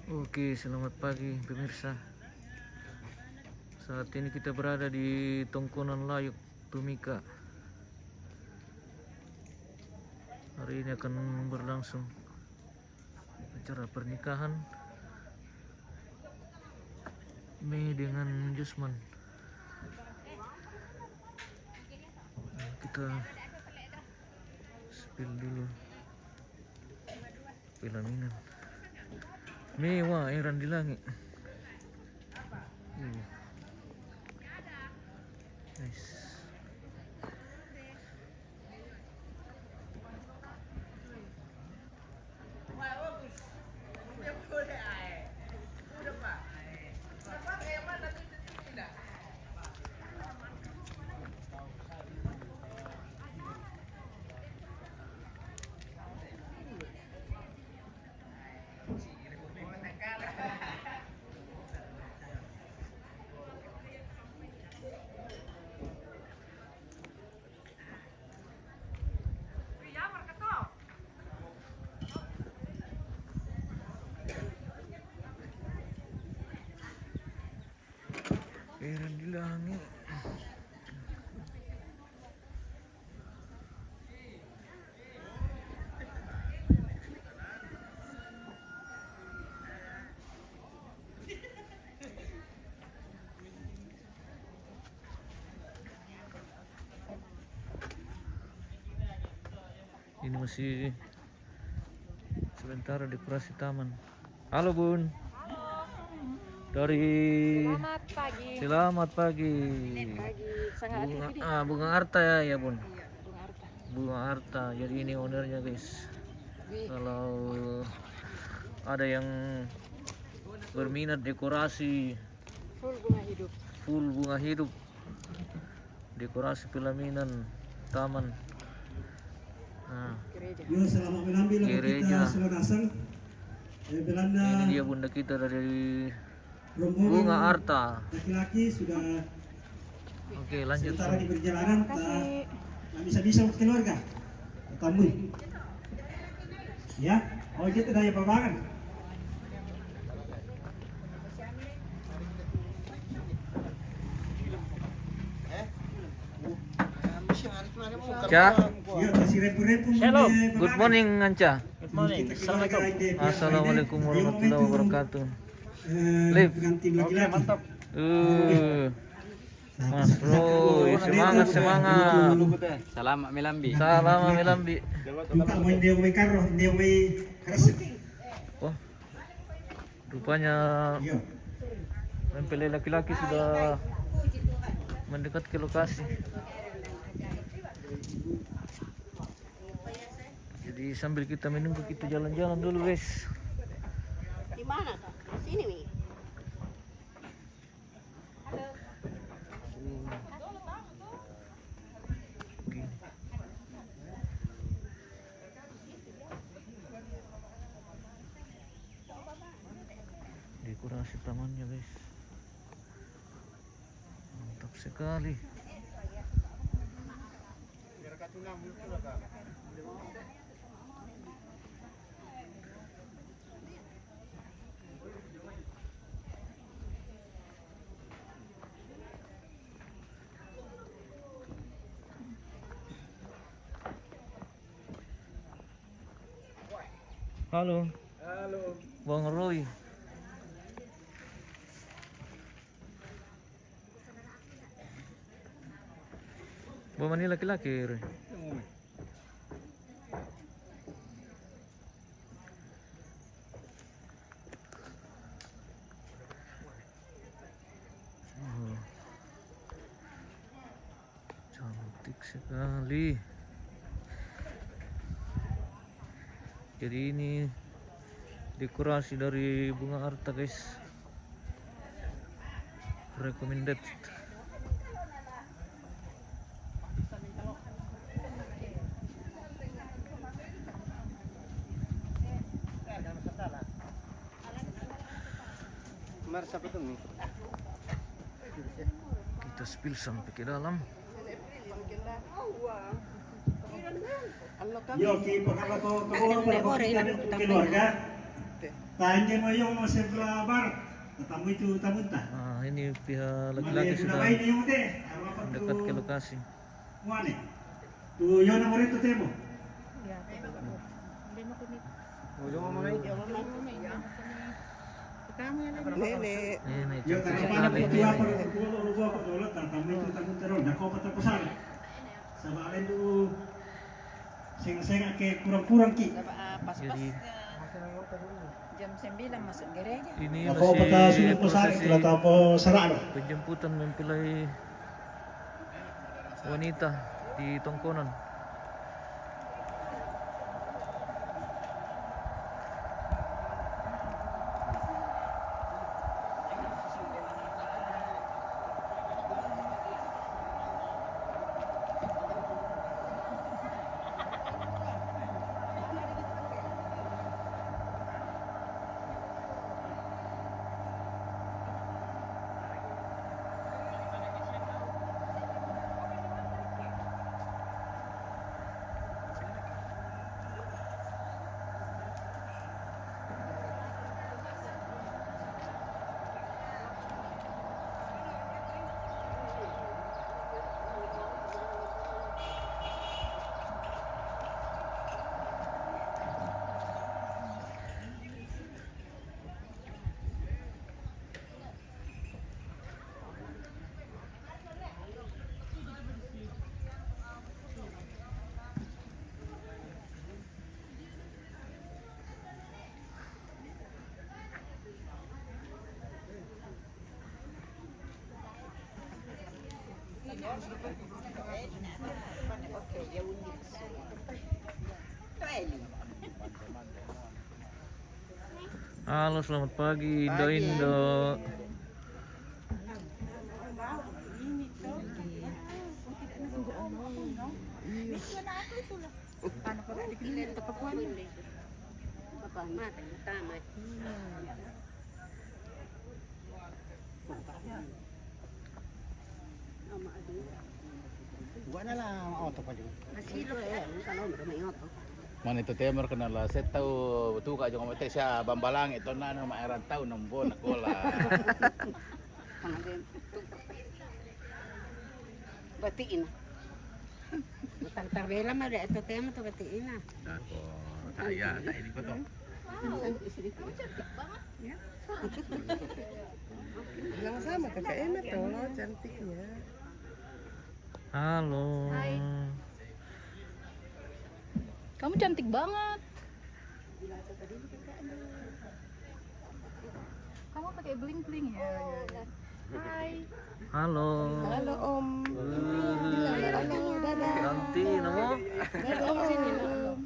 Oke, selamat pagi pemirsa. Saat ini kita berada di Tongkonan Layuk, Tumika. Hari ini akan berlangsung acara pernikahan Mei dengan Jusman. Kita spill dulu pelaminan. Mewah, Eran di langit. Nice. Eran di langit. Ini masih sementara dekorasi taman. Halo Bun. Dari Selamat pagi. Selamat pagi. Sangat Bunga Arta ya Bun. Bunga Arta. Bunga Arta. Jadi ini ownernya guys. Wih. Kalau ada yang berminat dekorasi Full bunga hidup. full bunga hidup, dekorasi pelaminan taman. Nah, Gereja. Yo, selamat mengambil Gereja. kita semua dasang. Belanda ini dia bunda kita dari rombongan Bunga Arta. laki-laki sudah Oke, lanjut. sementara di perjalanan Terima kasih. tak bisa-bisa untuk keluarga. Tamu. Ya, oh gitu daya perbangan. Ca, Ya, kasih repu-repu. hello, good morning Anca. Good morning. Assalamualaikum warahmatullahi wabarakatuh. Liv. Pengantin laki-laki. Mantap. Mas Roy, semangat semangat. Salamat Melambi. Salam Melambi. Buka main dia main karo, dia main resep. Wah, rupanya Yo. mempelai laki-laki sudah mendekat ke lokasi. Jadi sambil kita menunggu, kita jalan-jalan dulu guys. Di mana kak? Sini wi. Gini. Dekorasi tamannya guys, mantap sekali. Halo. Halo. Bang Roy. Bawa ini laki-laki, Roy. Oh. Cantik sekali. Jadi ini dekorasi dari Bunga Arta guys, recommended. Mar siapa tuh nih? Kita spill sampai ke dalam. Yo, si pagkakato ko keluarga. Tanya mo yung sebelah barat. Tamu itu tamunta. Nah, ini pihak Mali laki-laki sudah sudah baik ni yung te. Ano apa mendekat ke lokasi. Wane. Tu yon na morito temo. Lele. Ini Yo contoh karena sekali tua ini. per pulo rubo ko dolo tamu itu tamunta ron. Nako patapusan. Sama alen tu sing ke kurang-kurang ki. Pas-pas. Jadi Jam 9 masuk gereja. ini Nako pata masih sulit po sa prosesi akin tapo sarado. penjemputan mempelai wanita di Tongkonan. Halo, selamat pagi Indo Indo. Man itu temer kena lah, saya tahu tu kak jangan mati saya bambalang itu nana maeran tahu nombor nak bola. Batiin. Tarbela mah ada itu tema tuh batiin. Aku saya tak ini betul. Bilang sama kakak Emet tuh cantiknya. Halo. Hai. Kamu cantik banget. Kamu pakai bling bling ya. Hai. Halo. Halo Om. Halo, dadah. Ganti nama. Dadah Om sini Om.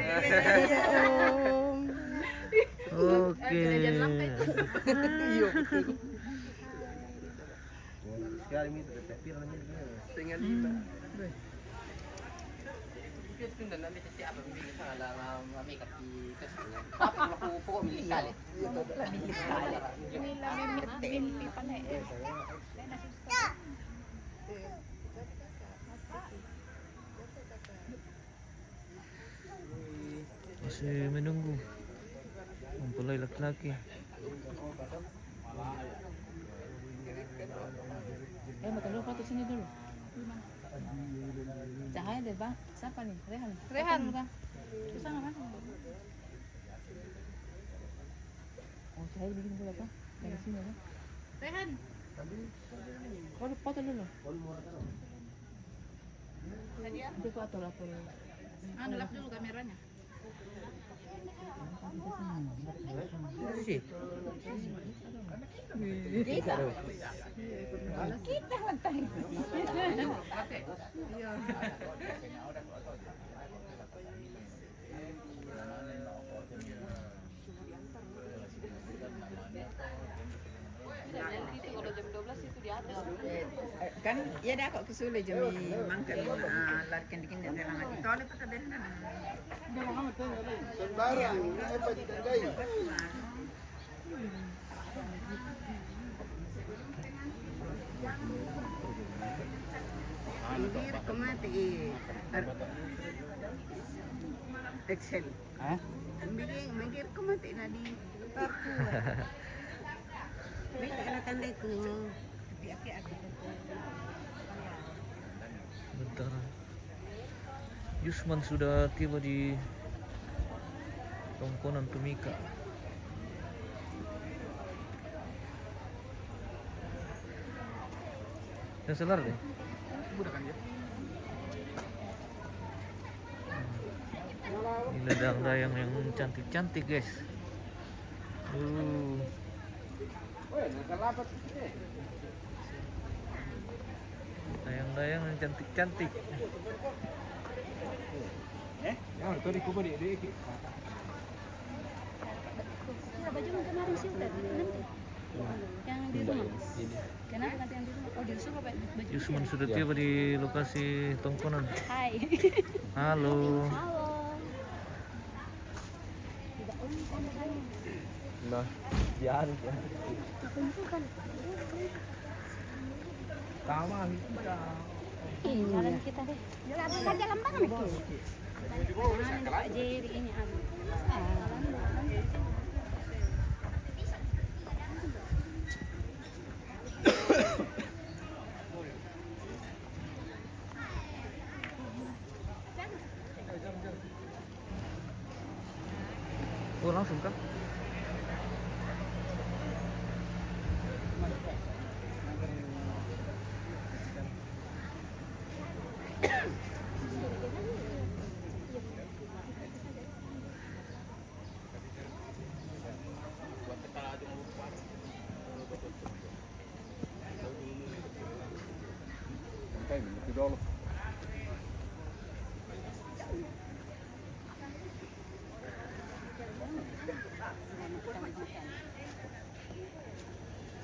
Dadah Om. Oke. Iya betul. Setengah 5. Itu dan kami tadi apa bimbing sa lang kami kati tesnya. Tapi aku pokok milik kali. Milik kali. Mimpi panai. Masih menunggu mempelai laki-laki. Betul dulu foto sini dulu. Cahaya deh bang. Siapa nih? Rehan. Rehan. Foto dulu, Bang. Susah nggak kan? Oh cahaya bikin dulu apa? Dari sini kan? Rehan. Foto dulu. Dia foto lah tuh. Lap dulu kameranya. Kita lantai. Kan ya dah kok kesule jami mangkan larkan dikin dan dalam itu oleh kata benar. Ini kemati. Excel. Hah? Migir ko mati na di parko. May tanda ko. Bentar. Yusman sudah tiba di tongkonan Tumika. Yang selar deh. Ini ladang-ladang yang cantik-cantik guys. Dayang-dayang yang cantik-cantik. Baju yang kemarin sih udah nanti. Yang di rumah. Kenapa nanti yang di rumah? Oh, di rumah baju. Yusman sudah tiba di lokasi tongkonan. Hai. Halo. Halo. Tidak Nah, jangan. Kumpulkan. Sama. Jalan kita deh. Jalan banget. Pak Jerry ini Oh, langsung kah?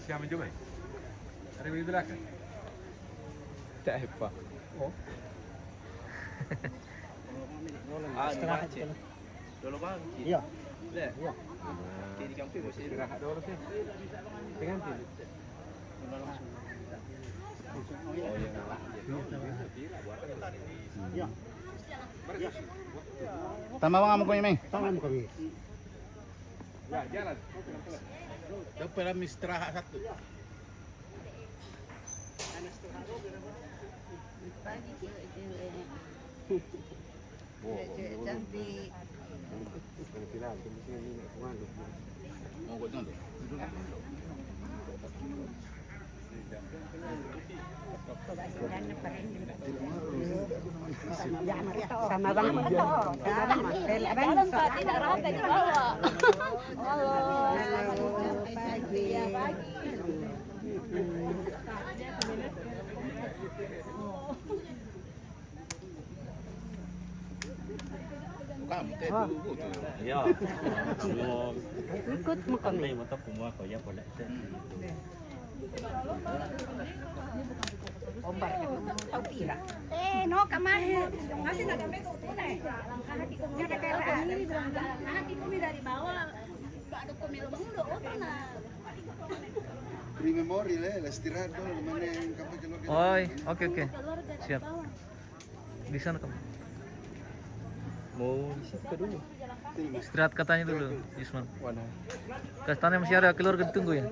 Siamo in Giove? Arrivi di là? Teppa. Oh. Istirahat dulu. Dulu bang. Iya. Iya. Di kampung masih Istirahat dulu sih. Dengan sini. Tambah bang kamu Meng. Tangan kami. Ya, jalan. Dapat kami istirahat satu. Pagi cewek cantik. Mau ikut nonton? Sama bang. Jalan Pak, tidak rapat di bawah. Halo. Pagi. Kamu teh dulu tuh. Ya. Ikut mo kami. Ombar ka tau pira. No, kemarin. Masih ada mereka tunai. Hati kami dari bawah. Ada kami lubang udah pernah. Pri memori la istirahat dulu mana yang kapal keluar. Oi, oke. Siap. Di sana kamu. Mau di situ dulu. Istirahat katanya dulu, Yusman. Katanya masih ada keluarga tunggu ya.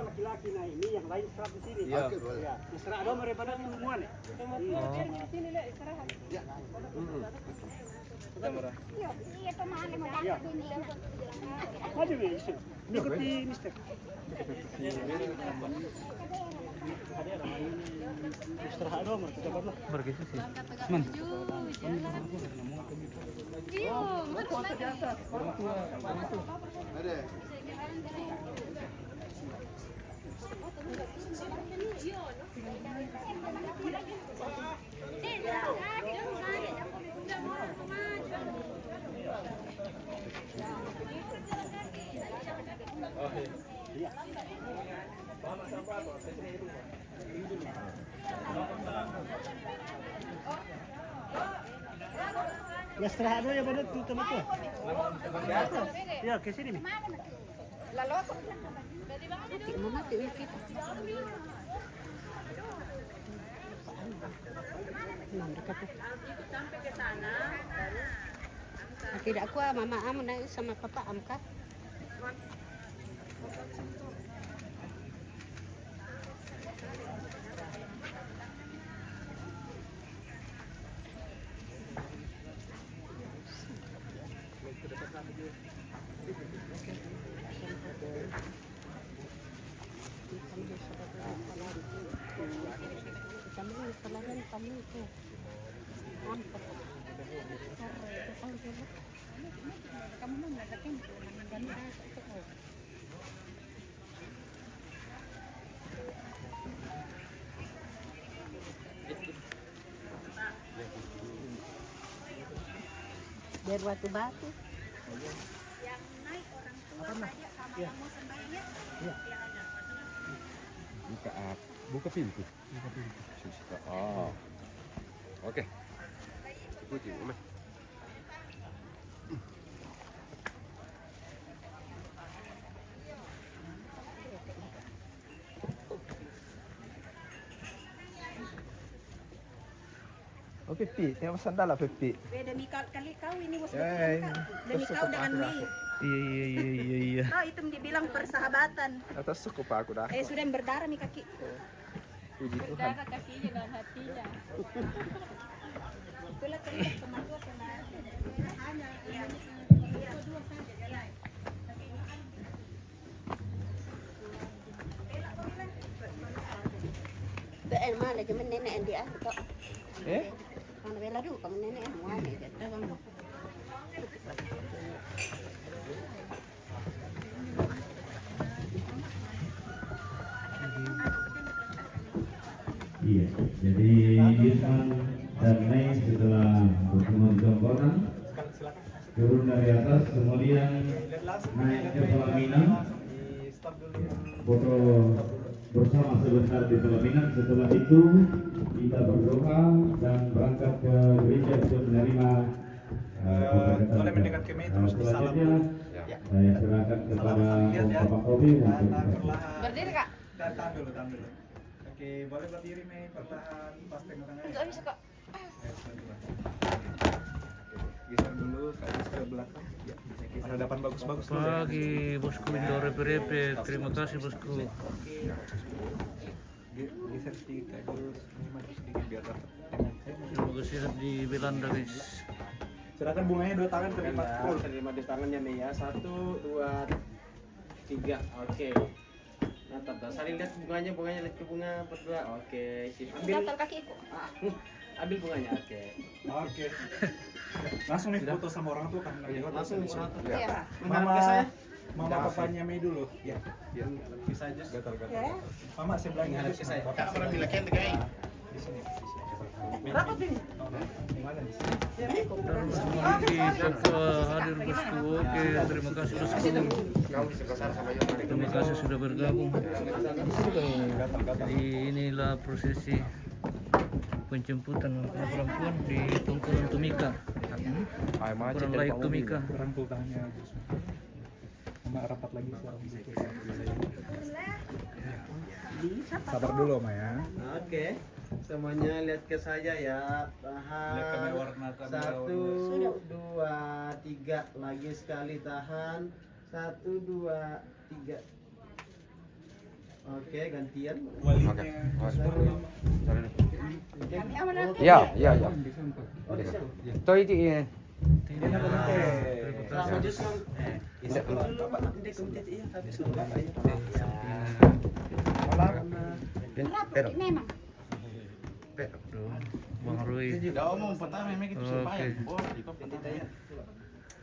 Laki-laki nah ini yang lain istirahat di sini. Iya. Ya. Istirahat dong daripada semua nih. Iya, teman Ya. Maju Mister. Ikuti Mister. Istirahat dong mereka coba. Bergeser sih. Ada. Ya istirahat dulu ya benar tuh teman tuh. Ya ke sini nih. Lalu ako. Mati kita. Tidak aku mama am sama papa am kah? Biar batu-batu. Buka pintu. Oh. Oke. Puji, Om. Oke, Pi, tengok sandal lah, Pi. Demi kali kau ini bos Eh, demi kau dengan Mi. Iya. Kau itu dibilang persahabatan. Atas suku Pak aku dah. Sudah yang berdarah nih kaki. Puji Tuhan. Darah kakinya dan hatinya. Itulah cerita cuma dua sama hanya Mana cuman nenek yang dia kok. Eh? Mana bela dulu kamu nenek yang mana gitu. Iya, jadi Yusman dan Mei setelah bertemu di Jongkonan turun dari atas, kemudian naik ke pelaminan, foto bersama sebentar di pelaminan. Setelah itu kita berdoa dan berangkat ke gereja untuk menerima boleh mendekat ke Mei terus disalam. selanjutnya saya serahkan kepada Om Papa Kobi untuk Berdiri kak. Tahan dulu. Oke, boleh berdiri Mei perlahan, pas tengok tangannya. Enggak bisa kak. Geser dulu, kaki ke belakang. Ya, ada depan bagus-bagus dulu. Pagi bosku Indo Repe. Terima kasih bosku. Geser sedikit, terus maju sedikit biar dapat. Semoga sehat di Belanda guys. Silakan bunganya 2 tangan terima. Terima di tangannya nih ya. 1, 2, 3. Oke. Nah, saling lihat bunganya lihat ke bunga berdua. Oke, sip. Gatal kakiku. Ambil bunganya. Oke. Langsung nih foto sama orang tua kan. Langsung nih orang tua. Iya. Menghadap ke saya. Mama papanya Mei dulu. Ya. Bisa aja. Gatal. Mama sebelahnya Menghadap ke saya. Kamera bila kente kayak. Di sini. Rapat ini. Di mana di sini? Semua kita hadir bosku. Oke, terima kasih bosku. Terima kasih sudah bergabung. Jadi inilah prosesi penjemputan perempuan di Tungkulan Tumika. Kurang layak Tumika. Rangkul tangannya. Mama rapat lagi sabar dulu Mama ya. Oke. Semuanya lihat ke saya ya. Tahan. 1, 2, 3. Lagi sekali tahan. 1, 2, 3. Oke, gantian. Ya. Oh, di sana. Toh itu ya. Sama jus Mang. Rapat memang. Bang Roy. Tidak omong pertama memang itu supaya. Oh,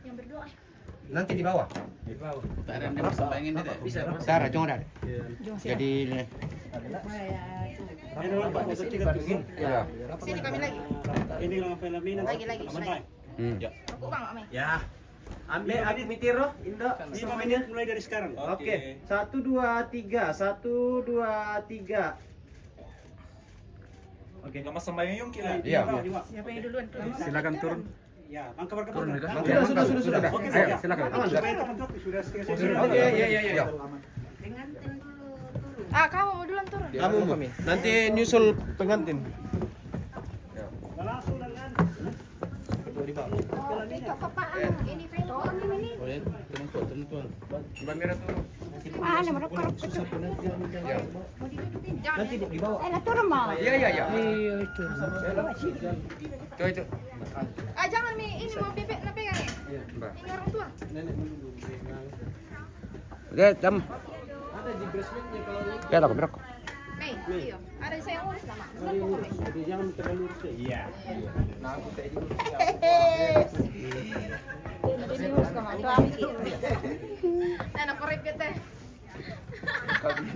Yang berdoa. Nanti di bawah. tak ada yang bisa bayangin itu. Bisa, Mas. Cara cuma ada. Jadi Ya. Sini kami lagi. Ini lang pelaminan. Lagi. Aku bang Ame. Ya. Ambil aku mitiro, Indo. Ini pemainnya mulai dari sekarang. Oke. 1, 2, 3. 1, 2, 3. Oke, lama sembahyang yung kila. Iya. Siapa yang duluan tuh? Silakan turun. Ya, angka berapa? Turun dekat. sudah. Oke, Ayo, siap. silakan. Supaya teman-teman sudah setia. Oke, iya. Pengantin dulu turun. Kamu mau duluan turun. Kamu nanti nyusul pengantin. di bawah. Itu kepaan ini film ini. Boleh, turun. Ban merah tuh. Ah, ini mereka. Nanti di bawah. Turun mah. Iya. Itu. Ah, jangan ini mau bebek nak pegang ya. Ini orang tua. Oke, jam. Ada di breastfeednya kalau ini. Ya, tak berok. Iya. Ada saya yang urus lama. Jadi jangan terlalu lurus. Iya. Nah, aku kayak gini. Jadi urus sama itu ambil. Enak korek teh.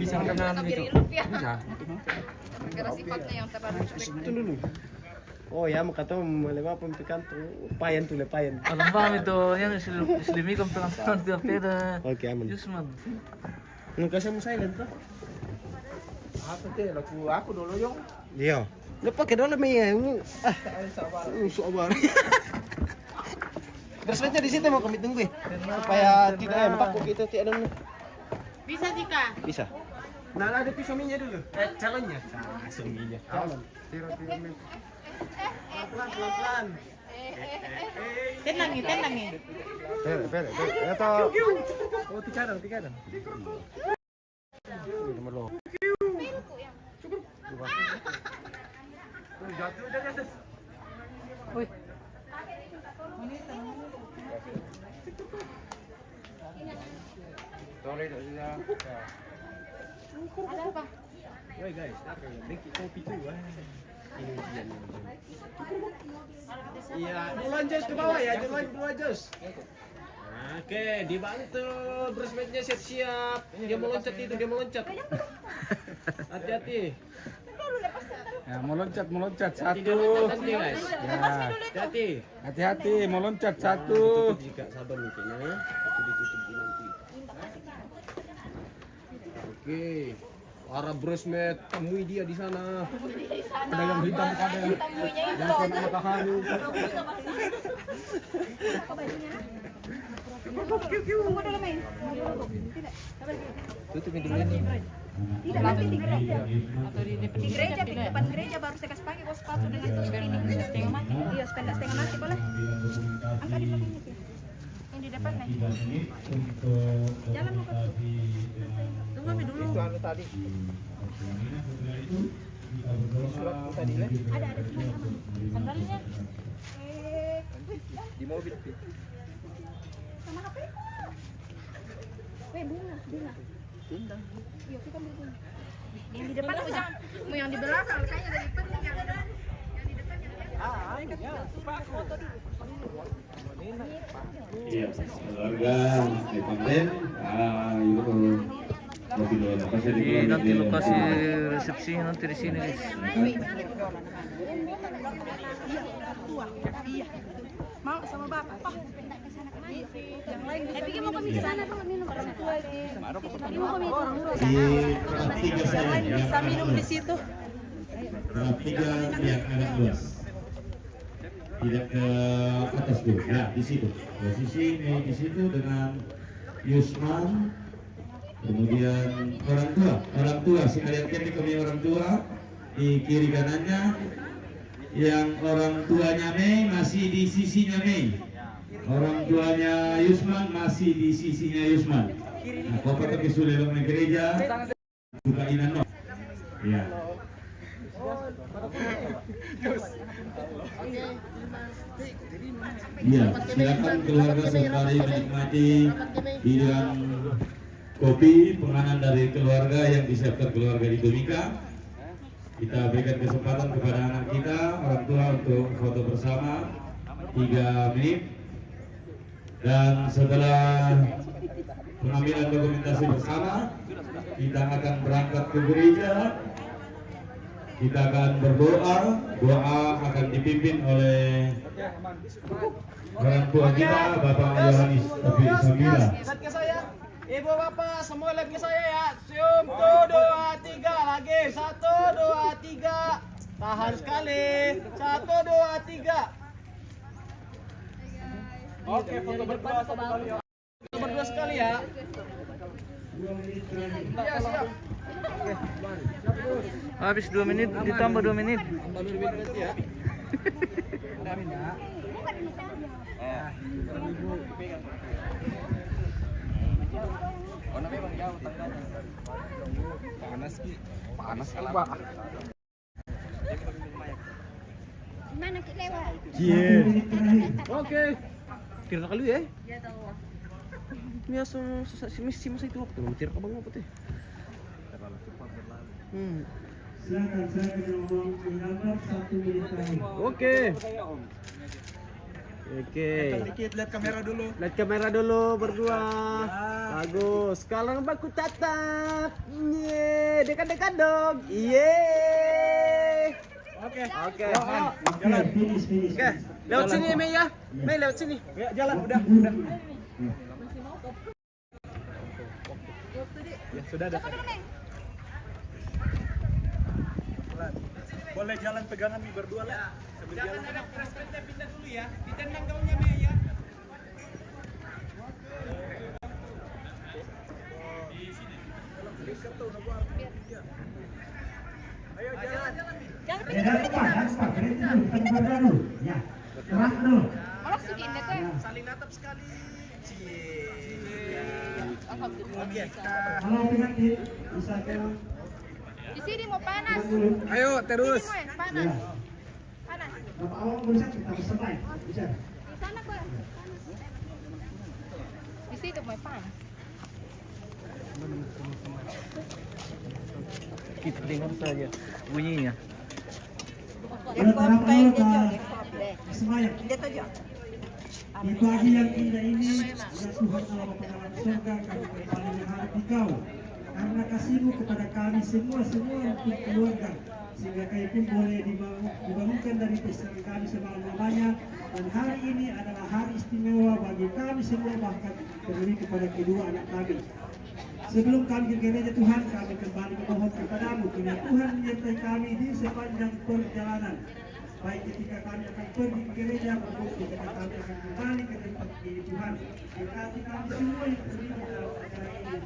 Bisa kena gitu. Bisa. Karena sifatnya yang terlalu Itu dulu. Oh ya, maka tuh melewat pempikan tuh payan tuh lepayan. Alam paham itu yang islimi kan pengasaran tiap peda. Oke, aman. Yusman. Nggak saya mau silent tuh. Apa teh? Aku dulu yung. Iya. Lu pakai dulu Mia. Sabar. Terusnya di situ mau kami tunggu supaya tidak takut kita tidak ada. Bisa Jika. Bisa. Nah, ada pisau minyak dulu. Calonnya. Pisau minyak. Calon. Pelan. Tenang nih. Pere. Atau oh, tiga dan. Nomor lo. Jatuh dari atas. Woi. Sorry, sudah. Ada apa? Woi guys, drink kopi tuh. Ini dia. Iya, duluan Jos ke bawah ya, duluan Jos. Oke, dibantu breastfeednya siap-siap. Dia mau loncat. Hati-hati. Ya, mau loncat satu. Hati-hati guys. Ya, Hati-hati, mau loncat satu. Jika sabar mungkin ya. Itu ditutup nanti. Oke. Para breastfeed, temui dia di sana. Pedagang hitam ada. Jangan kena matahan. Tutup dulu ini. Tidak, nanti di gereja. Di gereja, di depan gereja baru saya kasih pakai kos sepatu dengan tos ini. Setengah mati. Iya, setengah mati boleh. Angkat di belakangnya sih. Yang di depan nih. Jalan mau ke tunggu kami dulu. Itu anu tadi. Surat tadi kan? Ada sandalnya. Di mobil. Sama HP? Bunga. Iya, kita ambil bunga. Yang di depan apa jangan? Mau yang di belakang, kayaknya dari penting yang di depan. Iya, keluarga di konten, itu lebih dulu lokasi di Nanti lokasi resepsinya nanti di sini guys. Iya. Mau sama bapak. Yang lain bisa mau kami sana tuh minum orang tua ini. Mau kami di kelas 3 saya bisa minum di situ. kelas 3 yang agak luas, tidak ke atas dulu, ya di situ posisi di situ dengan Yusman, kemudian orang tua si kalian kami orang tua di kiri kanannya, yang orang tuanya Mei masih di sisinya Mei, orang tuanya Yusman masih di sisinya Yusman. Nah, kau pakai sulelong di gereja buka inan ya. Iya, silakan keluarga sembari menikmati hidangan kopi penganan dari keluarga yang disiapkan keluarga di Tomika. Kita berikan kesempatan kepada anak kita, orang tua untuk foto bersama 3 menit. Dan setelah pengambilan dokumentasi bersama, kita akan berangkat ke gereja. Kita akan berdoa. Doa akan dipimpin oleh orang tua kita, Bapak Yohanes Taufik Samira. Lihat ke saya. Ibu bapak semua lihat ke saya ya. Cium 1, 2, 3 lagi. 1, 2, 3. Tahan sekali. 1, 2, 3. Oke, foto berdua satu kali ya. Foto berdua sekali ya. Iya, siap. Habis 2 menit, ditambah 2 menit. Tambah 2 menit ya. Panas Pak. Gimana kita lewat? Oke. Kira kali ya? Ya tahu. Ini langsung si masa itu waktu mentir ke bang apa teh? Silakan yang mau menggambar 1 menit terakhir. Oke. Oke. Dikit lihat kamera dulu. Lihat kamera dulu berdua. Bagus. Sekarang baku tatap. Ye, dekat-dekat dong. Ye. Oke. Jalan. Finish. Oke. Lewat sini Mei ya. Mei lewat sini. Ya, jalan udah. Ya, sudah ada. Boleh jalan pegangan nih berdua lah. Sambil jalan. Jangan ada presentnya pindah dulu ya. Ditendang gaunnya Mei ya. Ayo jalan. Jangan lupa. Berhenti dulu. Kita bubar dulu. Ya. Gerak dulu. Malah sedih deh tuh. Saling natap sekali. Kalau pengantin bisa ke Di sini mau panas. Ayo terus. Di sini mau panas. Panas. Bapak awak bisa kita bersemai. Bisa. Di sana kok. Di situ mau panas. Kita dengar saja bunyinya. Berharap dulu bersemai. Di pagi yang indah ini, ya Tuhan Allah Bapa dalam surga, kami kembali mengharap Engkau karena kasih-Mu kepada kami semua untuk keluarga, sehingga kami pun boleh dibangunkan dari pesan kami semalam lamanya. Dan hari ini adalah hari istimewa bagi kami semua, bahkan terlebih kepada kedua anak kami. Sebelum kami ke gereja Tuhan, kami kembali memohon kepadamu, kiranya Tuhan menyertai kami di sepanjang perjalanan. Baik ketika kami akan pergi ke gereja maupun ketika kami akan kembali ke tempat ini Tuhan. Berkati kami semua yang terlibat dalam acara ini.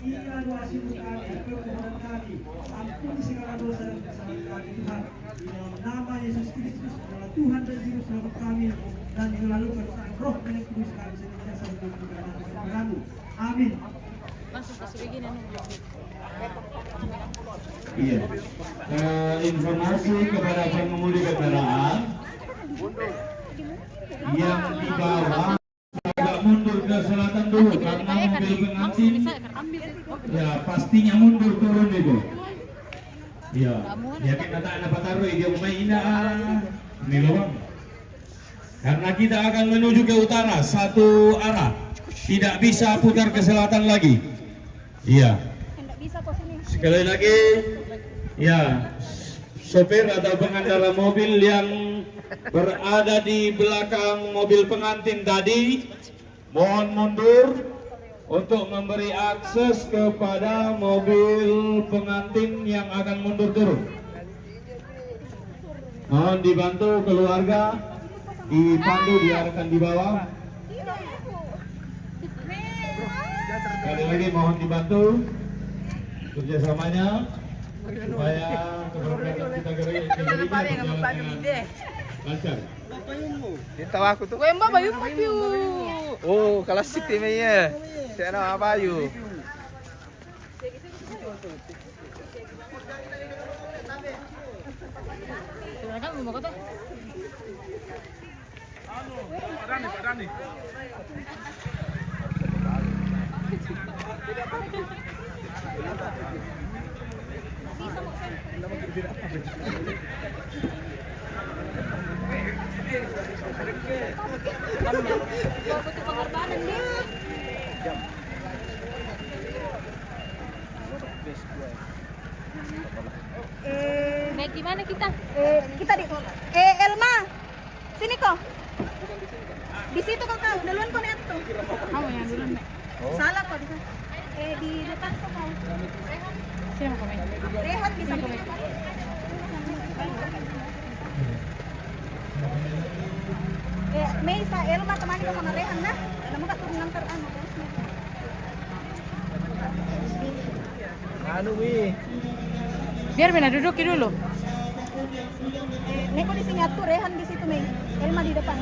Inilah doa syukur kami, permohonan kami. Ampuni segala dosa dan kesalahan kami Tuhan. Di dalam nama Yesus Kristus adalah Tuhan dan Juru Selamat kami. Dan melalui perasaan roh yang kudus kami senantiasa berdoa kepadamu. Amin. Langsung kasih begini. Iya. Informasi kepada pengemudi kendaraan yang di bawah agak mundur ke selatan dulu karena mobil pengantin ya pastinya mundur turun itu. Iya. Ya kita tak dapat taruh dia ini loh. Karena kita akan menuju ke utara satu arah, tidak bisa putar ke selatan lagi. Iya. Sekali lagi, ya, sopir atau pengendara mobil yang berada di belakang mobil pengantin tadi, mohon mundur untuk memberi akses kepada mobil pengantin yang akan mundur turun. Mohon dibantu keluarga, dipandu diarahkan di bawah. Sekali lagi mohon dibantu kerjasamanya supaya keberangkatan kita gereja berjalan dengan lancar. Kita aku tuh kayak Mbak Bayu Bayu. Oh, kalau sistemnya ya. Saya nama Bayu. Silakan mau kata. Pak Dani. Naik di mana kita? Kita di Elma. Sini kok. Di situ kok kau. Duluan kau lihat tuh. Kamu yang duluan, Mek. Salah kok di sana. Di depan kok kau. Sini mau komen. Rehat bisa komen. Mei sa Elma temani ko sama Rehan na. Alam mo ka turun ng ano. Anu wi. Biar Bina duduki dulu. Neko di sini atur, Rehan di situ, Mei. Elma di depan.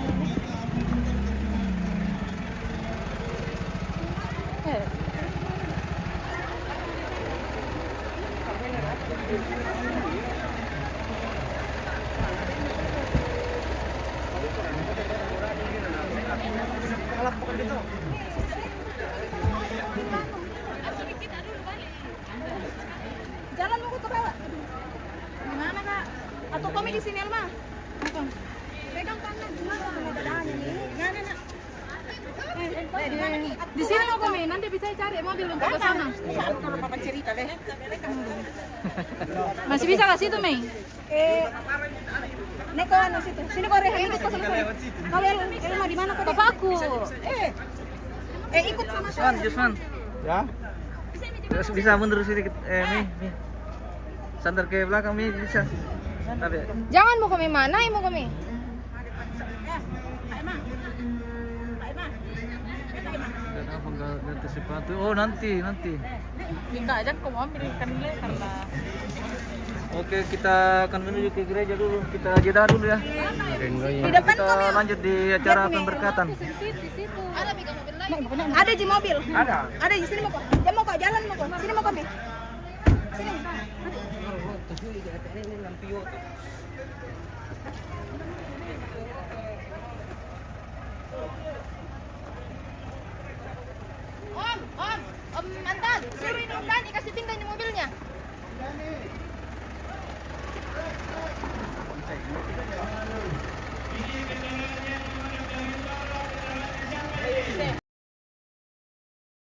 Jalan mau ke bawah. Gimana, Kak? Atau kami di sini, Elma? Pegang tangan. Gimana dadanya nih? Gimana, Nak? Di sini mau kami, nanti bisa cari mobil untuk ke sana. Kalau papa cerita deh. Masih bisa ke situ, Mei? Neko anu situ. Sini kau Rehan ikut sama saya. Kau Elma di mana kau? Bapakku. Ikut sama saya. Jusman. Ya. Bisa mundur sedikit. Mi. Santer ke belakang, Mi, bisa. Tapi Jangan mau kami mana, mau kami. kenapa enggak ganti sepatu? Oh, nanti. Minta aja kau ambil karena Oke, kita akan menuju ke gereja dulu. Kita jeda dulu ya. Di depan Kita lanjut di acara pemberkatan. ada di mobil. Ada di sini mau kok. Dia mau kok jalan mau kok. Sini mau kok, Mi. Sini. Om Mantan, suruh ini Om Dani kasih tinggal di mobilnya.